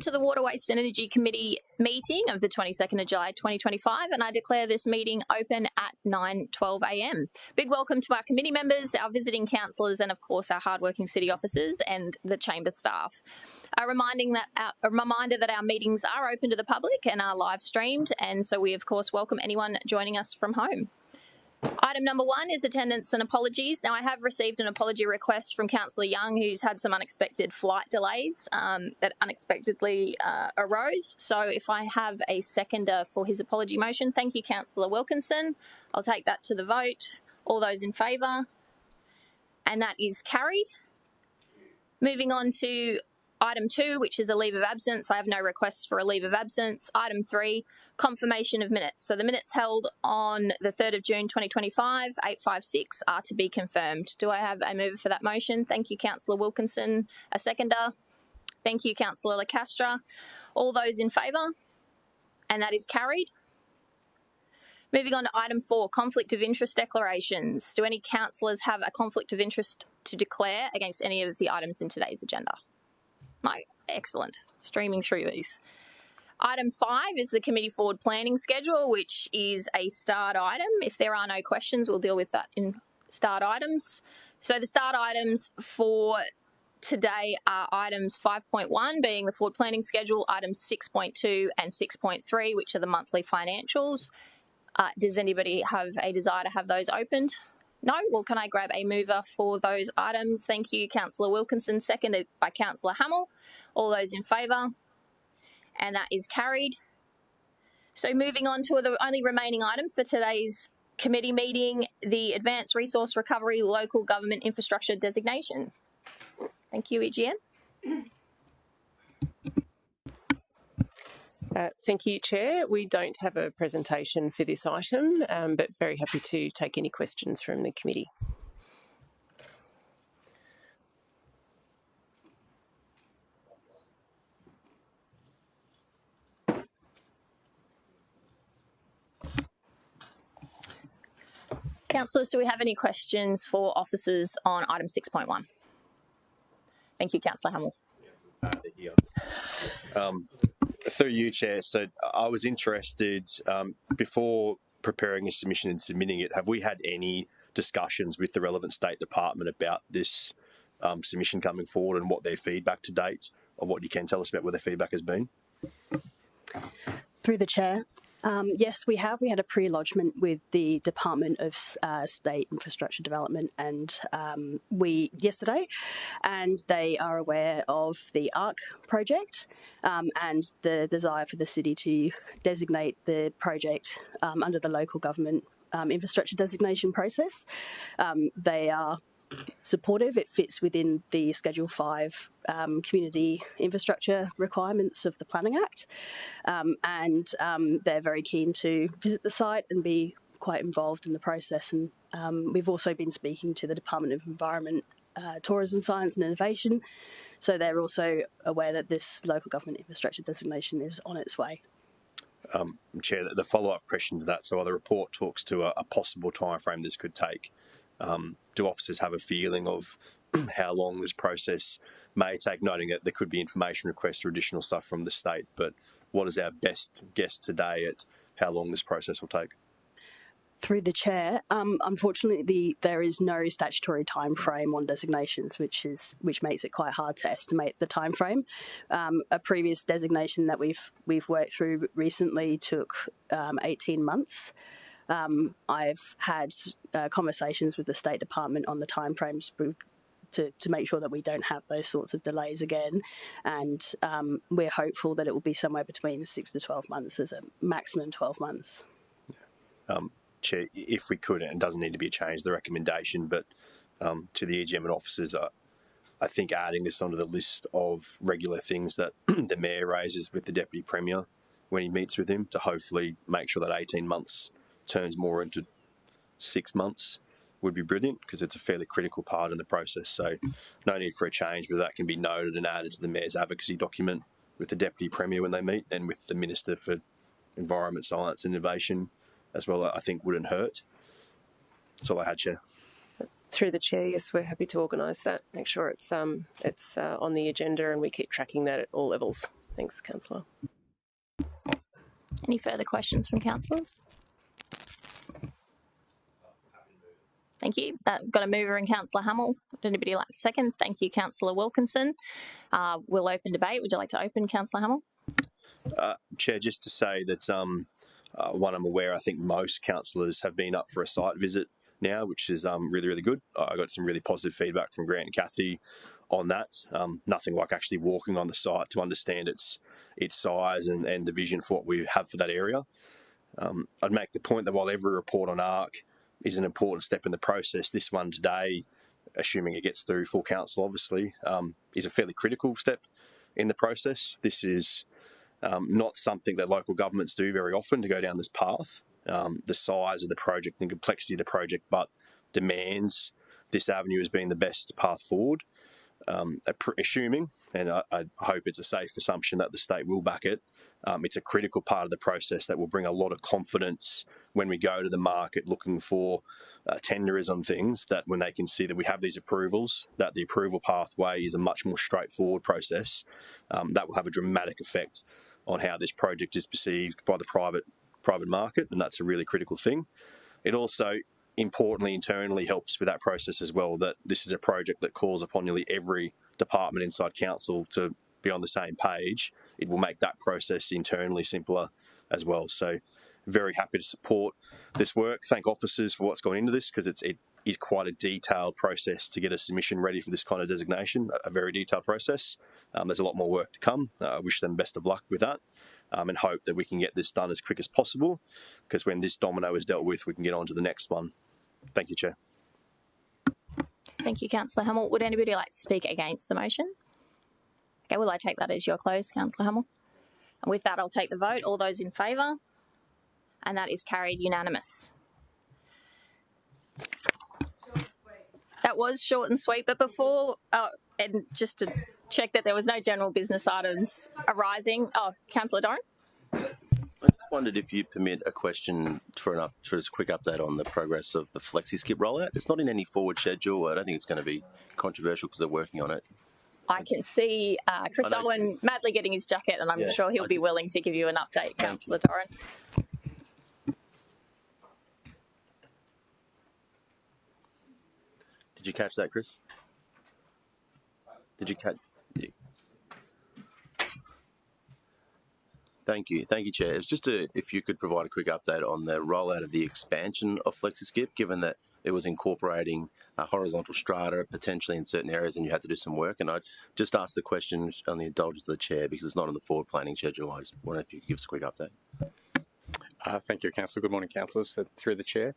To the Water, Waste and Energy Committee meeting of the 22nd of July 2025, and I declare this meeting open at 9:12 a.m. Big welcome to our committee members, our visiting councillors, and of course our hardworking city officers and the chamber staff. A reminder that our meetings are open to the public and are live streamed, and so we of course welcome anyone joining us from home. Item number 1 is attendance and apologies. Now, I have received an apology request from Councillor Young, who's had some unexpected flight delays that unexpectedly arose. So if I have a seconder for his apology motion, thank you, Councillor Wilkinson. I'll take that to the vote. All those in favour? And that is carried. Moving on to Item 2, which is a leave of absence. I have no requests for a leave of absence. Item 3, confirmation of minutes. So the minutes held on the 3rd of June 2025, 856, are to be confirmed. Do I have a mover for that motion? Thank you, Councillor Wilkinson. A seconder? Thank you, Councillor Lacastra. All those in favour? And that is carried. Moving on to Item 4, conflict of interest declarations. Do any councillors have a conflict of interest to declare against any of the items in today's agenda? No, excellent. Streaming through these. Item 5 is the committee forward planning schedule, which is a start item. If there are no questions, we'll deal with that in start items. So the start items for today are items 5.1 being the forward planning schedule, items 6.2 and 6.3, which are the monthly financials. Does anybody have a desire to have those opened? No? Well, can I grab a mover for those items? Thank you, Councillor Wilkinson, seconded by Councillor Hamill. All those in favour? And that is carried. So moving on to the only remaining item for today's committee meeting, the Advanced Resource Recovery Local Government Infrastructure Designation. Thank you, EGM. Thank you, Chair. We don't have a presentation for this item, but very happy to take any questions from the committee. Councillors, do we have any questions for officers on item 6.1? Thank you, Councillor Hamill. Through you, Chair. So I was interested, before preparing a submission and submitting it, have we had any discussions with the relevant state department about this submission coming forward and what their feedback to date, or what you can tell us about what their feedback has been? Through the Chair. Yes, we have. We had a pre-lodgement with the Department of State Infrastructure Development and yesterday, and they are aware of the ARRC project and the desire for the city to designate the project under the local government infrastructure designation process. They are supportive. It fits within the Schedule 5 community infrastructure requirements of the Planning Act, and they're very keen to visit the site and be quite involved in the process. And we've also been speaking to the Department of Environment, Tourism, Science and Innovation, so they're also aware that this local government infrastructure designation is on its way. Chair, the follow-up question to that, so the report talks to a possible timeframe this could take. Do officers have a feeling of how long this process may take, noting that there could be information requests or additional stuff from the state, but what is our best guess today at how long this process will take? Through the Chair, unfortunately, there is no statutory time frame on designations, which makes it quite hard to estimate the time frame. A previous designation that we've worked through recently took 18 months. I've had conversations with the State Department on the timeframes to make sure that we don't have those sorts of delays again, and we're hopeful that it will be somewhere between 6 to 12 months as a maximum 12 months. Chair, if we could, and it doesn't need to be a change, the recommendation, but to the EGM and officers, I think adding this onto the list of regular things that the Mayor raises with the Deputy Premier when he meets with him, to hopefully make sure that 18 months turns more into 6 months would be brilliant, because it's a fairly critical part in the process. So no need for a change, but that can be noted and added to the Mayor's advocacy document with the Deputy Premier when they meet, and with the Minister for Environment, Science and Innovation as well. I think wouldn't hurt. That's all I had, Chair. Through the Chair, yes, we're happy to organise that, make sure it's on the agenda and we keep tracking that at all levels. Thanks, Councillor. Any further questions from councillors? Thank you. Got a mover in Councillor Hamill. Would anybody like to second? Thank you, Councillor Wilkinson. We'll open debate. Would you like to open, Councillor Hamill? Chair, just to say that one, I'm aware, I think most councillors have been up for a site visit now, which is really, really good. I got some really positive feedback from Grant and Kathy on that. Nothing like actually walking on the site to understand its size and the vision for what we have for that area. I'd make the point that while every report on ARRC is an important step in the process, this one today, assuming it gets through full council, obviously, is a fairly critical step in the process. This is not something that local governments do very often, to go down this path. The size of the project and complexity of the project, but demands this avenue as being the best path forward. Assuming, and I hope it's a safe assumption, that the state will back it, it's a critical part of the process that will bring a lot of confidence when we go to the market looking for tenderers on things, that when they can see that we have these approvals, that the approval pathway is a much more straightforward process, that will have a dramatic effect on how this project is perceived by the private market, and that's a really critical thing. It also, importantly, internally helps with that process as well, that this is a project that calls upon nearly every department inside council to be on the same page. It will make that process internally simpler as well. So very happy to support this work. Thank officers for what's gone into this, because it is quite a detailed process to get a submission ready for this kind of designation, a very detailed process. There's a lot more work to come. I wish them best of luck with that, and hope that we can get this done as quick as possible, because when this domino is dealt with, we can get on to the next one. Thank you, Chair. Thank you, Councillor Hamill. Would anybody like to speak against the motion? Okay, well, I take that as your close, Councillor Hamill. And with that, I'll take the vote. All those in favour? And that is carried unanimous. That was short and sweet, but before, and just to check that there was no general business items arising. Oh, Councillor Doran? I just wondered if you permit a question for a quick update on the progress of the FlexiSkip rollout. It's not in any forward schedule. I don't think it's going to be controversial because they're working on it. I can see Chris Owen madly getting his jacket, and I'm sure he'll be willing to give you an update, Councillor Doran. Did you catch that, Chris? Did you catch? Yeah. Thank you, Chair. It's just if you could provide a quick update on the rollout of the expansion of FlexiSkip, given that it was incorporating a horizontal strata potentially in certain areas, and you had to do some work. And I just asked the question on the indulgence of the Chair because it's not on the forward planning schedule. I just wonder if you could give us a quick update. Thank you, Councillor. Good morning, councillors. Through the Chair.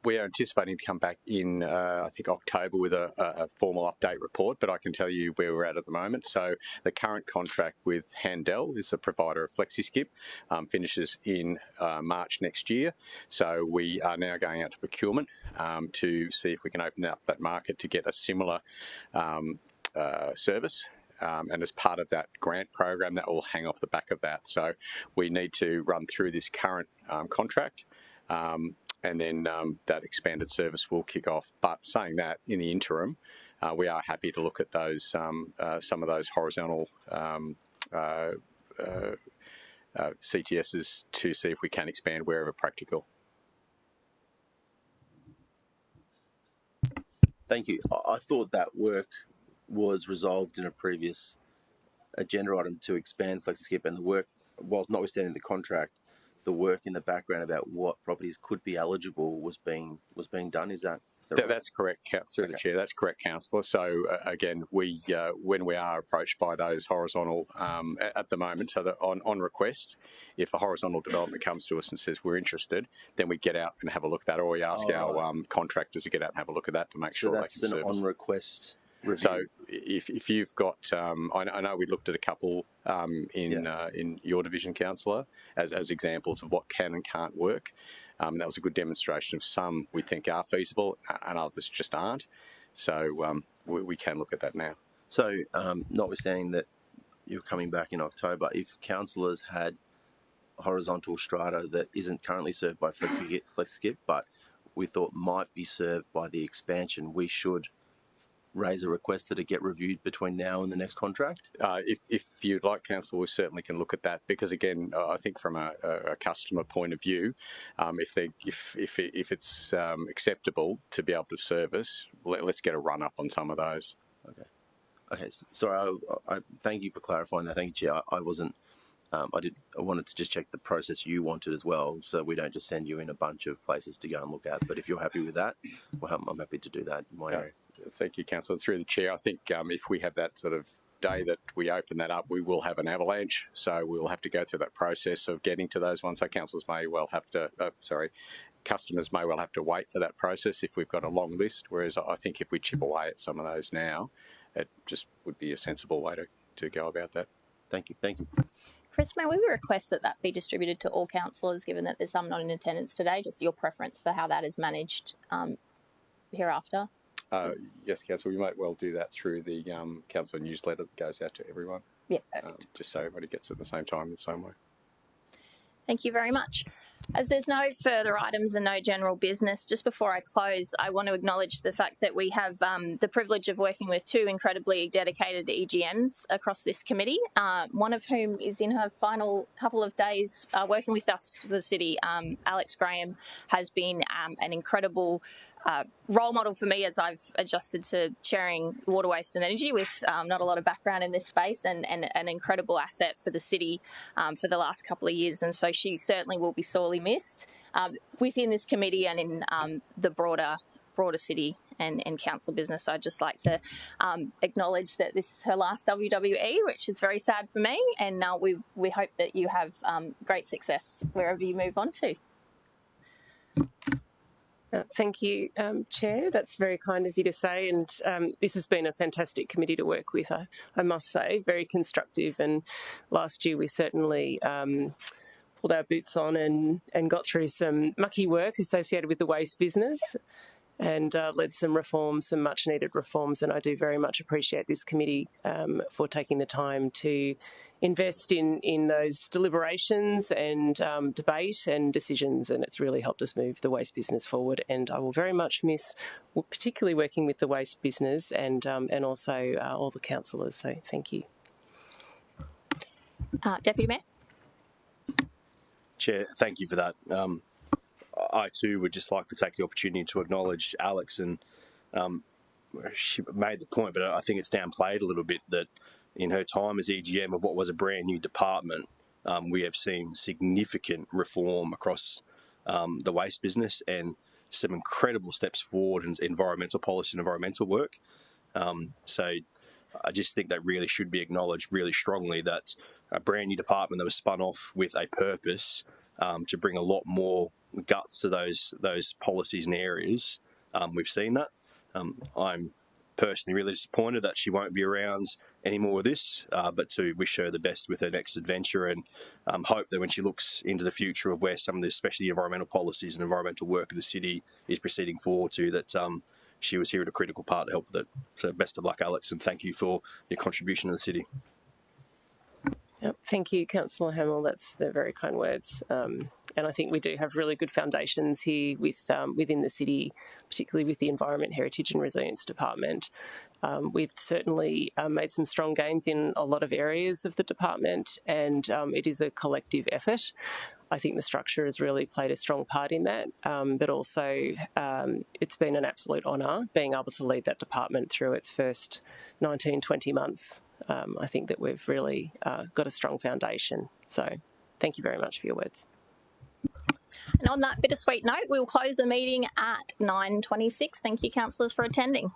We are anticipating to come back in, I think, October with a formal update report, but I can tell you where we're at the moment. So the current contract with Handel is the provider of FlexiSkip, finishes in March next year. So we are now going out to procurement to see if we can open up that market to get a similar service. And as part of that grant program, that will hang off the back of that. So we need to run through this current contract, and then that expanded service will kick off. But saying that, in the interim, we are happy to look at those some of those horizontal CTSs to see if we can expand wherever practical. Thank you. I thought that work was resolved in a previous agenda item to expand FlexiSkip, and the work, whilst notwithstanding the contract, the work in the background about what properties could be eligible was being done. Is that right? That's correct, through the Chair. That's correct, Councillor. So again, we when we are approached by those horizontal at the moment, so that on request, if a horizontal development comes to us and says we're interested, then we get out and have a look at that, or we ask our contractors to get out and have a look at that to make sure they can service. So that's an on request review. So if you've got, I know we looked at a couple in your division, Councillor, as examples of what can and can't work. That was a good demonstration of some we think are feasible and others just aren't. So we can look at that now. So notwithstanding that you're coming back in October, if councillors had horizontal strata that isn't currently served by FlexiSkip, but we thought might be served by the expansion, we should raise a request that it get reviewed between now and the next contract? If you'd like, Council, we certainly can look at that, because again, I think from a customer point of view, if it's acceptable to be able to service, let's get a run up on some of those. Okay. Sorry. I thank you for clarifying that. Thank you, Chair. I wasn't. I wanted to just check the process you wanted as well, so we don't just send you in a bunch of places to go and look at. But if you're happy with that, well, I'm happy to do that in my area. Thank you, Councillor. Through the Chair, I think if we have that sort of day that we open that up, we will have an avalanche. So we will have to go through that process of getting to those ones. So councillors may well have to, customers may well have to wait for that process if we've got a long list. Whereas I think if we chip away at some of those now, it just would be a sensible way to go about that. Thank you. Thank you. Chris, may we request that be distributed to all councillors, given that there's some not in attendance today? Just your preference for how that is managed hereafter? Yes, Councillor, we might well do that through the council newsletter that goes out to everyone. Yeah, perfect. Just so everybody gets it at the same time in the same way. Thank you very much. As there's no further items and no general business, just before I close, I want to acknowledge the fact that we have the privilege of working with two incredibly dedicated EGMs across this committee, one of whom is in her final couple of days working with us for the city. Alex Graham has been an incredible role model for me as I've adjusted to sharing water, waste and energy with not a lot of background in this space, and an incredible asset for the city for the last couple of years. And so she certainly will be sorely missed within this committee and in the broader city and council business. I'd just like to acknowledge that this is her last WWE, which is very sad for me, and we hope that you have great success wherever you move on to. Thank you, Chair. That's very kind of you to say. And this has been a fantastic committee to work with, I must say, very constructive. And last year we certainly pulled our boots on and got through some mucky work associated with the waste business and led some reforms, some much needed reforms. And I do very much appreciate this committee for taking the time to invest in those deliberations and debate and decisions, and it's really helped us move the waste business forward. And I will very much miss particularly working with the waste business and also all the councillors, so thank you. Deputy Mayor? Chair, thank you for that. I too would just like to take the opportunity to acknowledge Alex, and she made the point, but I think it's downplayed a little bit, that in her time as EGM of what was a brand new department, we have seen significant reform across the waste business and some incredible steps forward in environmental policy and environmental work. So I just think that really should be acknowledged really strongly, that a brand new department that was spun off with a purpose to bring a lot more guts to those policies and areas. We've seen that. I'm personally really disappointed that she won't be around anymore with this, but to wish her the best with her next adventure, and hope that when she looks into the future of where some of the, especially environmental policies and environmental work of the city is proceeding forward to, that she was here at a critical part to help with it. So best of luck, Alex, and thank you for your contribution to the city. Yep. Thank you, Councillor Hamill. They're very kind words. And I think we do have really good foundations here within the city, particularly with the Environment, Heritage and Resilience Department. We've certainly made some strong gains in a lot of areas of the department, and it is a collective effort. I think the structure has really played a strong part in that, but also it's been an absolute honour being able to lead that department through its first 19, 20 months. I think that we've really got a strong foundation. So thank you very much for your words. And on that bittersweet note, we'll close the meeting at 9:26. Thank you, councillors, for attending.